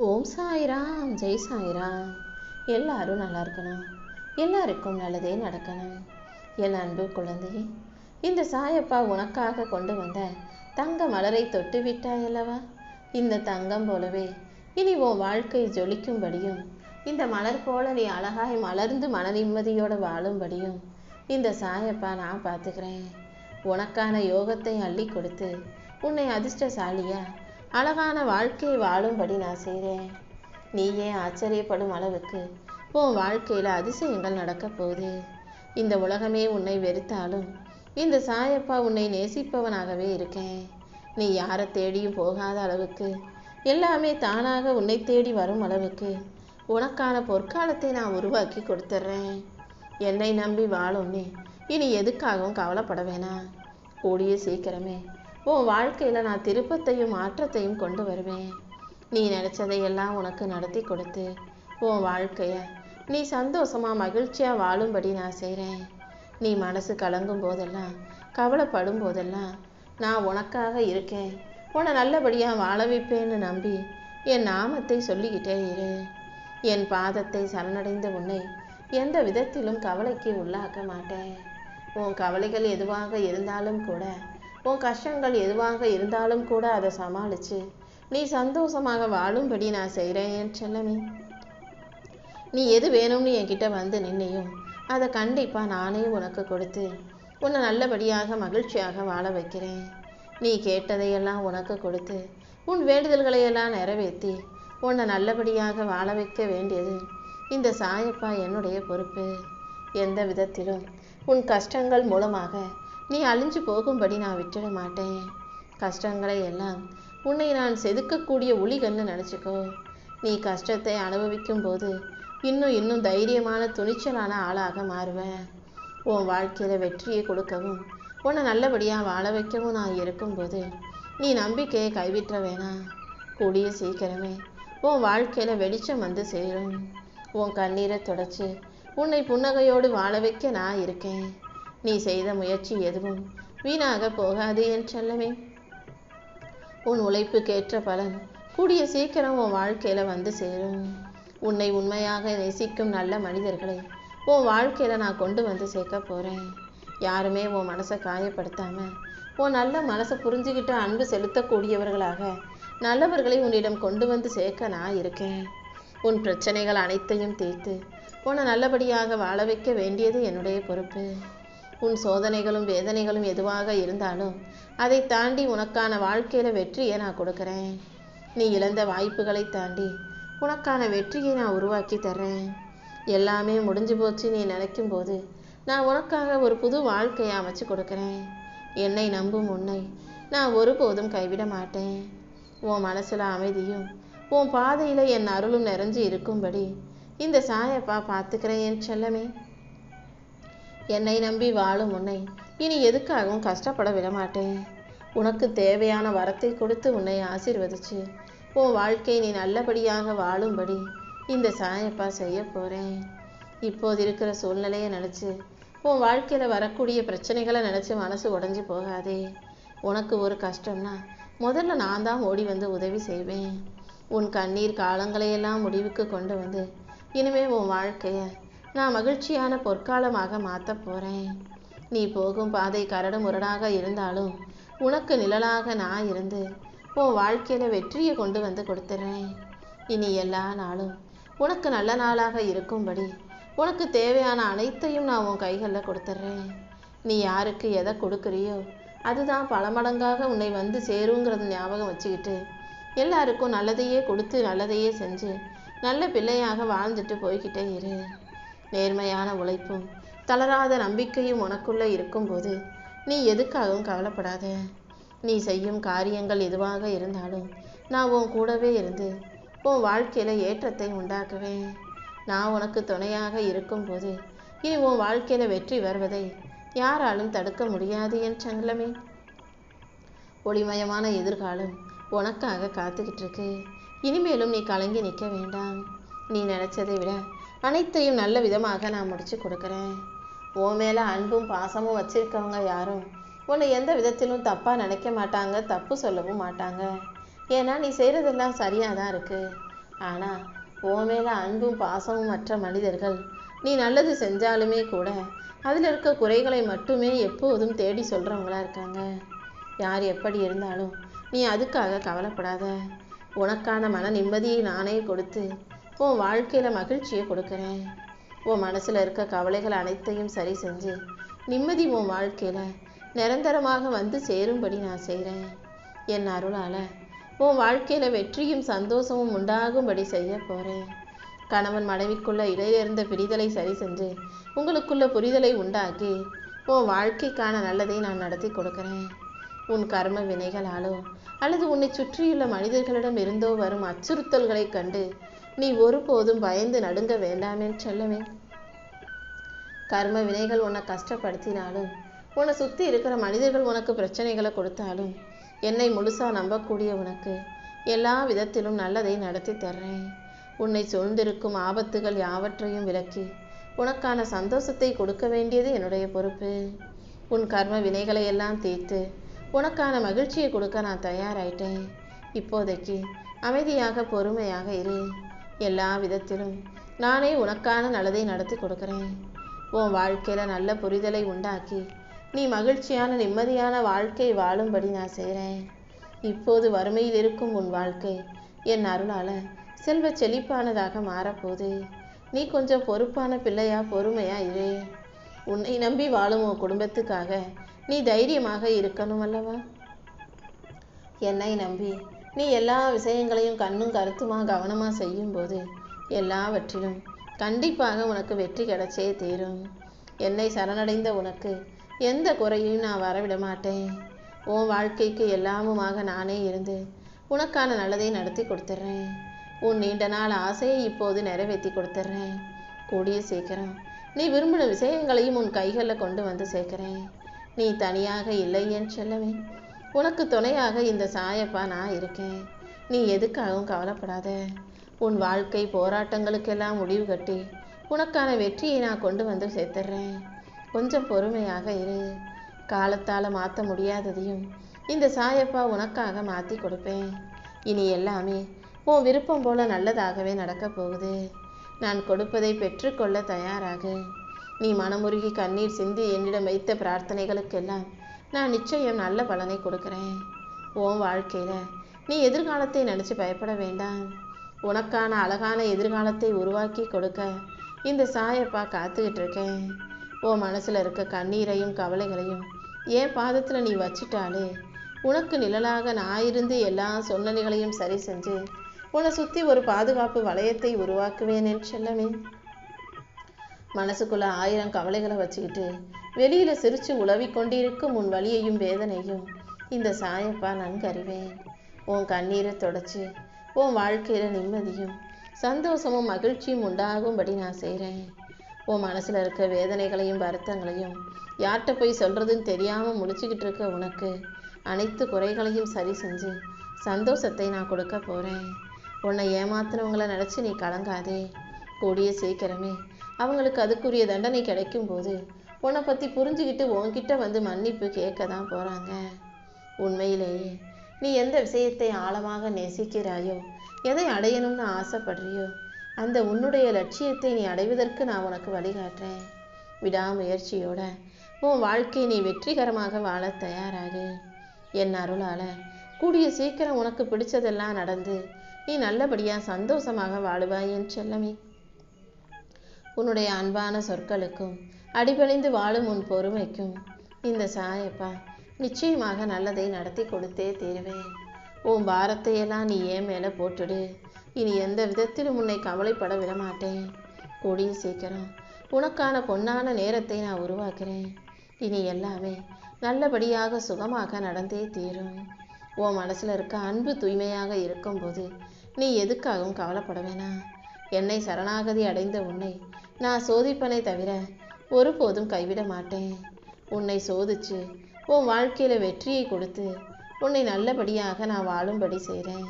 ஓம் சாய்ராம், ஜெய் சாய்ராம். எல்லாரும் நல்லா இருக்கணும், எல்லாருக்கும் நல்லதே நடக்கணும். என் அன்பு குழந்தையே, இந்த சாயப்பா உனக்காக கொண்டு வந்த தங்க மலரை தொட்டு விட்டாய் அல்லவா? இந்த தங்கம் போலவே இனி உன் வாழ்க்கை ஜொலிக்கும்படியும், இந்த மலர் போல நீ அழகாய் மலர்ந்து மன நிம்மதியோடு வாழும்படியும் இந்த சாயப்பா நான் பார்த்துக்கிறேன். உனக்கான யோகத்தை அள்ளி கொடுத்து உன்னை அதிர்ஷ்டசாலியா அழகான வாழ்க்கையை வாழும்படி நான் செய்கிறேன். நீயே ஆச்சரியப்படும் அளவுக்கு உன் வாழ்க்கையில் அதிசயங்கள் நடக்க போகுது. இந்த உலகமே உன்னை வெறுத்தாலும் இந்த சாயப்பா உன்னை நேசிப்பவனாகவே இருக்கேன். நீ யாரை தேடியும் போகாத அளவுக்கு, எல்லாமே தானாக உன்னை தேடி வரும் அளவுக்கு உனக்கான பொற்காலத்தை நான் உருவாக்கி கொடுத்துட்றேன். என்னை நம்பி வாழும் நீ இனி எதுக்காகவும் கவலைப்பட வேணாம். கூடிய சீக்கிரமே உன் வாழ்க்கையில் நான் திருப்பத்தையும் மாற்றத்தையும் கொண்டு வருவேன். நீ நினச்சதையெல்லாம் உனக்கு நடத்தி கொடுத்து உன் வாழ்க்கையை நீ சந்தோஷமாக மகிழ்ச்சியாக வாழும்படி நான் செய்கிறேன். நீ மனசு கலங்கும் போதெல்லாம், கவலைப்படும் போதெல்லாம் நான் உனக்காக இருக்கேன், உன்னை நல்லபடியாக வாழ வைப்பேன்னு நம்பி என் நாமத்தை சொல்லிக்கிட்டே இரு. என் பாதத்தை சரணடைந்த உன்னை எந்த விதத்திலும் கவலைக்கு உள்ளாக்க மாட்டேன். உன் கவலைகள் எதுவாக இருந்தாலும் கூட, உன் கஷ்டங்கள் எதுவாக இருந்தாலும் கூட அதை சமாளித்து நீ சந்தோஷமாக வாழும்படி நான் செய்கிறேன். என் செல்லமே, நீ எது வேணும்னு என்கிட்ட வந்து நின்னையும் அதை கண்டிப்பாக நானே உனக்கு கொடுத்து உன்னை நல்லபடியாக மகிழ்ச்சியாக வாழ வைக்கிறேன். நீ கேட்டதையெல்லாம் உனக்கு கொடுத்து உன் வேண்டுதல்களையெல்லாம் நிறைவேற்றி உன்னை நல்லபடியாக வாழ வைக்க வேண்டியது இந்த சாயப்பா என்னுடைய பொறுப்பு. எந்த விதத்திலும் உன் கஷ்டங்கள் மூலமாக நீ அழிஞ்சு போகும்படி நான் விட்டுட மாட்டேன். கஷ்டங்களை எல்லாம் உன்னை நான் செதுக்கக்கூடிய ஒளிகள்னு நினச்சிக்கோ. நீ கஷ்டத்தை அனுபவிக்கும் போது இன்னும் தைரியமான துணிச்சலான ஆளாக மாறுவேன். உன் வாழ்க்கையில் வெற்றியை கொடுக்கவும் உன்னை நல்லபடியாக வாழ வைக்கவும் நான் இருக்கும்போது நீ நம்பிக்கையை கைவிட்ட வேணாம். கூடிய சீக்கிரமே உன் வாழ்க்கையில் வெளிச்சம் வந்து சேரும். உன் கண்ணீரை தொடச்சி உன்னை புன்னகையோடு வாழ வைக்க நான் இருக்கேன். நீ செய்த முயற்சி எதுவும் வீணாக போகாது என் செல்லமே. உன் உழைப்புக்கேற்ற பலன் கூடிய சீக்கிரம் உன் வாழ்க்கையில் வந்து சேரும். உன்னை உண்மையாக நேசிக்கும் நல்ல மனிதர்களை உன் வாழ்க்கையில் நான் கொண்டு வந்து சேர்க்க போகிறேன். யாருமே உன் மனசை காயப்படுத்தாமல் உன் நல்ல மனசை புரிஞ்சுக்கிட்டு அன்பு செலுத்தக்கூடியவர்களாக நல்லவர்களை உன்னிடம் கொண்டு வந்து சேர்க்க நான் இருக்கேன். உன் பிரச்சனைகள் அனைத்தையும் தீர்த்து உன்னை நல்லபடியாக வாழ வைக்க வேண்டியது என்னுடைய பொறுப்பு. உன் சோதனைகளும் வேதனைகளும் எதுவாக இருந்தாலும் அதை தாண்டி உனக்கான வாழ்க்கையில் வெற்றியை நான் கொடுக்குறேன். நீ இழந்த வாய்ப்புகளை தாண்டி உனக்கான வெற்றியை நான் உருவாக்கி தர்றேன். எல்லாமே முடிஞ்சு போச்சு நீ நினைக்கும் போது நான் உனக்காக ஒரு புது வாழ்க்கையை அமைச்சு கொடுக்குறேன். என்னை நம்பும் உன்னை நான் ஒருபோதும் கைவிட மாட்டேன். உன் மனசில் அமைதியும் உன் பாதையில் என் அருளும் நிறைஞ்சு இருக்கும்படி இந்த சாயப்பா பார்த்துக்கிறேன் என் செல்லமே. என்னை நம்பி வாழும் உன்னை இனி எதுக்காகவும் கஷ்டப்பட விட மாட்டேன். உனக்கு தேவையான வரத்தை கொடுத்து உன்னை ஆசீர்வதிச்சு உன் வாழ்க்கையை நீ நல்லபடியாக வாழும்படி இந்த சாயப்பா செய்ய போகிறேன். இப்போது இருக்கிற சூழ்நிலையை நினச்சி உன் வாழ்க்கையில் வரக்கூடிய பிரச்சனைகளை நினச்சி மனசு உடைஞ்சு போகாதே. உனக்கு ஒரு கஷ்டம்னா முதல்ல நான் தான் ஓடி வந்து உதவி செய்வேன். உன் கண்ணீர் காலங்களையெல்லாம் முடிவுக்கு கொண்டு வந்து இனிமேல் உன் வாழ்க்கையை நான் மகிழ்ச்சியான பொற்காலமாக மாற்ற போகிறேன். நீ போகும் பாதை கரடு முரடாக இருந்தாலும் உனக்கு நிழலாக நான் இருந்து உன் வாழ்க்கையில் வெற்றியை கொண்டு வந்து கொடுத்துட்றேன். இனி எல்லா நாளும் உனக்கு நல்ல நாளாக இருக்கும்படி உனக்கு தேவையான அனைத்தையும் நான் உன் கைகளில் கொடுத்துட்றேன். நீ யாருக்கு எதை கொடுக்குறியோ அதுதான் பல மடங்காக உன்னை வந்து சேருங்கிறது ஞாபகம் வச்சுக்கிட்டு எல்லாருக்கும் நல்லதையே கொடுத்து நல்லதையே செஞ்சு நல்ல பிள்ளையாக வாழ்ந்துட்டு போய்கிட்டே இரு. நேர்மையான உழைப்பும் தளராத நம்பிக்கையும் உனக்குள்ளே இருக்கும்போது நீ எதுக்காகவும் கவலைப்படாத. நீ செய்யும் காரியங்கள் எதுவாக இருந்தாலும் நான் உன் கூடவே இருந்து உன் வாழ்க்கையில் ஏற்றத்தை உண்டாக்குவேன். நான் உனக்கு துணையாக இருக்கும்போது இனி உன் வாழ்க்கையில் வெற்றி வருவதை யாராலும் தடுக்க முடியாது என் செல்லமே. ஒளிமயமான எதிர்காலம் உனக்காக காத்துக்கிட்டு இருக்கு. இனிமேலும் நீ கலங்கி நிற்க வேண்டாம். நீ நினச்சதை விட அனைத்தையும் நல்ல விதமாக நான் முடிச்சு கொடுக்குறேன். உன் மேலே அன்பும் பாசமும் வச்சிருக்கவங்க யாரும் உன்னை எந்த விதத்திலும் தப்பாக நினைக்க மாட்டாங்க, தப்பு சொல்லவும் மாட்டாங்க. ஏன்னா நீ செய்கிறதெல்லாம் சரியாக தான் இருக்குது. ஆனால் உன் மேலே அன்பும் பாசமும் மற்ற மனிதர்கள் நீ நல்லது செஞ்சாலுமே கூட அதில் இருக்க குறைகளை மட்டுமே எப்போதும் தேடி சொல்கிறவங்களா இருக்காங்க. யார் எப்படி இருந்தாலும் நீ அதுக்காக கவலைப்படாத. உனக்கான மன நிம்மதியை நானே கொடுத்து உன் வாழ்க்கையில் மகிழ்ச்சியை கொடுக்குறேன். உன் மனசில் இருக்க கவலைகள் அனைத்தையும் சரி செஞ்சு நிம்மதி உன் வாழ்க்கையில் நிரந்தரமாக வந்து சேரும்படி நான் செய்கிறேன். என் அருளால் உன் வாழ்க்கையில் வெற்றியும் சந்தோஷமும் உண்டாகும்படி செய்ய போகிறேன். கணவன் மனைவிக்குள்ள இடையிலிருந்த பிரிதலை சரி செஞ்சு உங்களுக்குள்ள புரிதலை உண்டாக்கி உன் வாழ்க்கைக்கான நல்லதை நான் நடத்தி கொடுக்குறேன். உன் கர்ம வினைகளாலோ அல்லது உன்னை சுற்றியுள்ள மனிதர்களிடம் இருந்தோ வரும் அச்சுறுத்தல்களை கண்டு நீ ஒருபோதும் பயந்து நடுங்க வேண்டாமே செல்லவே. கர்ம வினைகள் உன்னை கஷ்டப்படுத்தினாலும் உன்னை சுற்றி இருக்கிற மனிதர்கள் உனக்கு பிரச்சனைகளை கொடுத்தாலும் என்னை முழுசாக நம்பக்கூடிய உனக்கு எல்லா விதத்திலும் நல்லதை நடத்தி தர்றேன். உன்னை சூழ்ந்திருக்கும் ஆபத்துகள் யாவற்றையும் விலக்கி உனக்கான சந்தோஷத்தை கொடுக்க வேண்டியது என்னுடைய பொறுப்பு. உன் கர்ம வினைகளை எல்லாம் தீர்த்து உனக்கான மகிழ்ச்சியை கொடுக்க நான் தயாராயிட்டேன். இப்போதைக்கு அமைதியாக பொறுமையாக இரு. எல்லா விதத்திலும் நானே உனக்கான நல்லதை நடத்தி கொடுக்குறேன். உன் வாழ்க்கையில் நல்ல புரிதலை உண்டாக்கி நீ மகிழ்ச்சியான நிம்மதியான வாழ்க்கை வாழும்படி நான் செய்கிறேன். இப்போது வறுமையில் இருக்கும் உன் வாழ்க்கை என் அருளால் செல்வ செழிப்பானதாக மாறப்போகுது. நீ கொஞ்சம் பொறுப்பான பிள்ளையா பொறுமையா இரு. உன்னை நம்பி வாழும் உன் குடும்பத்துக்காக நீ தைரியமாக இருக்கணும் அல்லவா? என்னை நம்பி நீ எல்லா விஷயங்களையும் கண்ணும் கருத்துமா கவனமாக செய்யும்போது எல்லாவற்றிலும் கண்டிப்பாக உனக்கு வெற்றி கிடைச்சே தீரும். என்னை சரணடைந்த உனக்கு எந்த குறையும் நான் வரவிட மாட்டேன். உன் வாழ்க்கைக்கு எல்லாமுமாக நானே இருந்து உனக்கான நல்லதை நடத்தி கொடுத்துட்றேன். உன் நீண்ட நாள் ஆசையை இப்போது நிறைவேற்றி கொடுத்துட்றேன். கூடிய சீக்கிரம் நீ விரும்பின விஷயங்களையும் உன் கைகளில் கொண்டு வந்து சேர்க்கிறேன். நீ தனியாக இல்லை என் செல்லவே. உனக்கு துணையாக இந்த சாயப்பா நான் இருக்கேன். நீ எதுக்காகவும் கவலைப்படாத. உன் வாழ்க்கை போராட்டங்களுக்கெல்லாம் முடிவு கட்டி உனக்கான வெற்றியை நான் கொண்டு வந்து சேர்த்துட்றேன். கொஞ்சம் பொறுமையாக இரு. காலத்தால் மாற்ற முடியாததையும் இந்த சாயப்பா உனக்காக மாற்றி கொடுப்பேன். இனி எல்லாமே உன் விருப்பம் போல நல்லதாகவே நடக்கப் போகுது. நான் கொடுப்பதை பெற்றுக்கொள்ள தயாராகு. நீ மனமுருகி கண்ணீர் சிந்தி என்னிடம் வைத்த பிரார்த்தனைகளுக்கெல்லாம் நான் நிச்சயம் நல்ல பலனை கொடுக்குறேன். உன் வாழ்க்கையில் நீ எதிர்காலத்தை நினச்சி பயப்பட வேண்டாம். உனக்கான அழகான எதிர்காலத்தை உருவாக்கி கொடுக்க இந்த சாயப்பா காத்துக்கிட்டு இருக்கேன். உன் மனசில் இருக்க கண்ணீரையும் கவலைகளையும் என் பாதத்தில் நீ வச்சிட்டாலே உனக்கு நிழலாக நான் இருந்து எல்லா சூழ்நிலைகளையும் சரி செஞ்சு உன்னை சுற்றி ஒரு பாதுகாப்பு வளையத்தை உருவாக்குவேன் என் செல்லமே. மனசுக்குள்ள 1000 கவலைகளை வச்சுக்கிட்டு வெளியில சிரிச்சு உலவி கொண்டிருக்கும் உன் வலியையும் வேதனையும் இந்த சாயப்பா நன்கறிவேன். உன் கண்ணீரை தொடச்சி உன் வாழ்க்கையில நிம்மதியும் சந்தோஷமும் மகிழ்ச்சியும் உண்டாகும்படி நான் செய்கிறேன். உன் மனசுல இருக்க வேதனைகளையும் வருத்தங்களையும் யார்கிட்ட போய் சொல்றதுன்னு தெரியாம முழிச்சுக்கிட்டு இருக்க உனக்கு அனைத்து குறைகளையும் சரி செஞ்சு சந்தோஷத்தை நான் கொடுக்க போறேன். உன்னை ஏமாத்தினவங்களை நினச்சி நீ கலங்காதே. கூடிய சீக்கிரமே அவங்களுக்கு அதுக்குரிய தண்டனை கிடைக்கும் போது உன்னை பற்றி புரிஞ்சுக்கிட்டு உன்கிட்ட வந்து மன்னிப்பு கேட்க தான் போகிறாங்க. உண்மையிலேயே நீ எந்த விஷயத்தை ஆழமாக நேசிக்கிறாயோ, எதை அடையணும்னு ஆசைப்படுறியோ, அந்த உன்னுடைய லட்சியத்தை நீ அடைவதற்கு நான் உனக்கு வழிகாட்டுறேன். விடாமுயற்சியோட உன் வாழ்க்கையை நீ வெற்றிகரமாக வாழ தயாராகு. என் அருளால் கூடிய சீக்கிரம் உனக்கு பிடிச்சதெல்லாம் நடந்து நீ நல்லபடியாக சந்தோஷமாக வாழுவாய் என் செல்லமே. உன்னுடைய அன்பான சொற்களுக்கும் அடிபணிந்து வாழும் உன் பொறுமைக்கும் இந்த சாயப்பா நிச்சயமாக நல்லதை நடத்தி கொடுத்தே தீருவேன். உன் பாரத்தையெல்லாம் நீ ஏன் மேலே போட்டுடு. இனி எந்த விதத்திலும் உன்னை கவலைப்பட விடமாட்டேன். கூடிய சீக்கிரம் உனக்கான பொன்னான நேரத்தை நான் உருவாக்குறேன். இனி எல்லாமே நல்லபடியாக சுகமாக நடந்தே தீரும். உன் மனசில் இருக்க அன்பு தூய்மையாக இருக்கும்போது நீ எதுக்காகவும் கவலைப்பட வேணாம். என்னை சரணாகதி அடைந்த உன்னை நான் சோதிப்பனை தவிர ஒருபோதும் கைவிட மாட்டேன். உன்னை சோதிச்சு உன் வாழ்க்கையில் வெற்றியை கொடுத்து உன்னை நல்லபடியாக நான் வாழும்படி செய்கிறேன்.